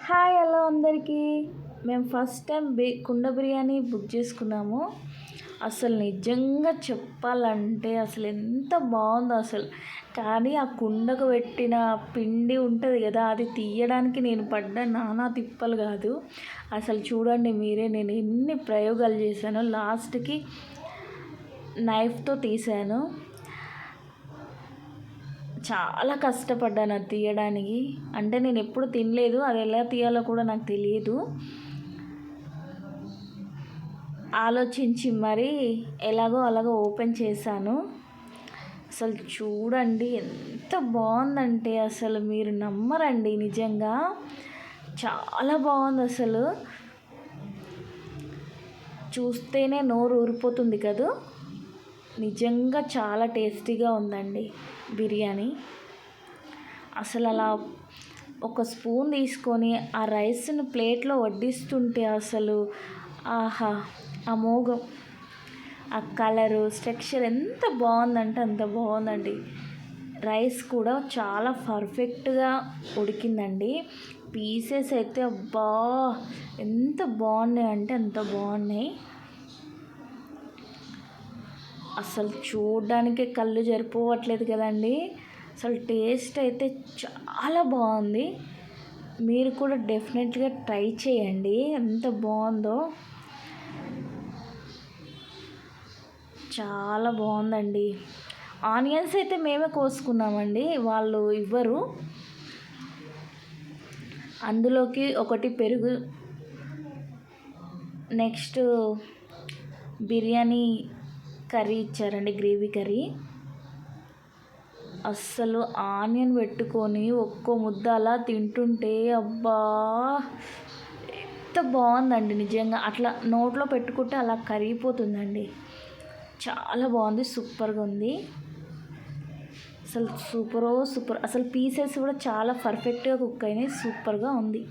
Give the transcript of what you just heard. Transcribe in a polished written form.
Hi hello అందరికీ. మేము first time కుండ బిర్యానీ బుక్ చేసుకున్నాము. అసలు నిజంగా చెప్పాలంటే అసలు ఎంత బాగుందో అసలు. కానీ ఆ కుండకు పెట్టిన పిండి ఉంటుంది కదా, అది తీయడానికి నేను పడ్డ నానా తిప్పలు కాదు. అసలు చూడండి మీరే, నేను ఎన్ని ప్రయోగాలు చేశానో లాస్ట్కి నైఫ్తో తీసాను. చాలా కష్టపడ్డాను అది తీయడానికి. అంటే నేను ఎప్పుడు తినలేదు, అది ఎలా తీయాలో కూడా నాకు తెలియదు. ఆలోచించి మరి ఎలాగో అలాగో ఓపెన్ చేశాను. అసలు చూడండి ఎంత బాగుందంటే అసలు మీరు నమ్మరండి, నిజంగా చాలా బాగుంది. అసలు చూస్తేనే నోరు ఊరిపోతుంది కదా. నిజంగా చాలా టేస్టీగా ఉందండి బిర్యానీ. అసలు అలా ఒక స్పూన్ తీసుకొని ఆ రైస్ని ప్లేట్లో వడ్డిస్తుంటే అసలు ఆహా అమోఘం. ఆ కలరు స్ట్రక్చర్ ఎంత బాగుందంటే అంత బాగుందండి. రైస్ కూడా చాలా పర్ఫెక్ట్గా ఉడికిందండి. పీసెస్ అయితే అబ్బా ఎంత బాగున్నాయి అంటే అంత బాగున్నాయి. అసలు చూడడానికే కళ్ళు సరిపోవట్లేదు కదండి. అసలు టేస్ట్ అయితే చాలా బాగుంది. మీరు కూడా డెఫినెట్గా ట్రై చేయండి, ఎంత బాగుందో. చాలా బాగుందండి. ఆనియన్స్ అయితే మేమే కోసుకున్నామండి, వాళ్ళు ఇవ్వరు. అందులోకి ఒకటి పెరుగు, నెక్స్ట్ బిర్యానీ కర్రీ ఇచ్చారండి, గ్రేవీ కర్రీ. అస్సలు ఆనియన్ పెట్టుకొని ఒక్కో ముద్ద అలా తింటుంటే అబ్బా ఎంత బాగుందండి. నిజంగా అట్లా నోట్లో పెట్టుకుంటే అలా కరిగిపోతుందండి. చాలా బాగుంది, సూపర్గా ఉంది. అసలు సూపర్. అసలు పీసెస్ కూడా చాలా పర్ఫెక్ట్గా కుక్ అయినాయి, సూపర్గా ఉంది.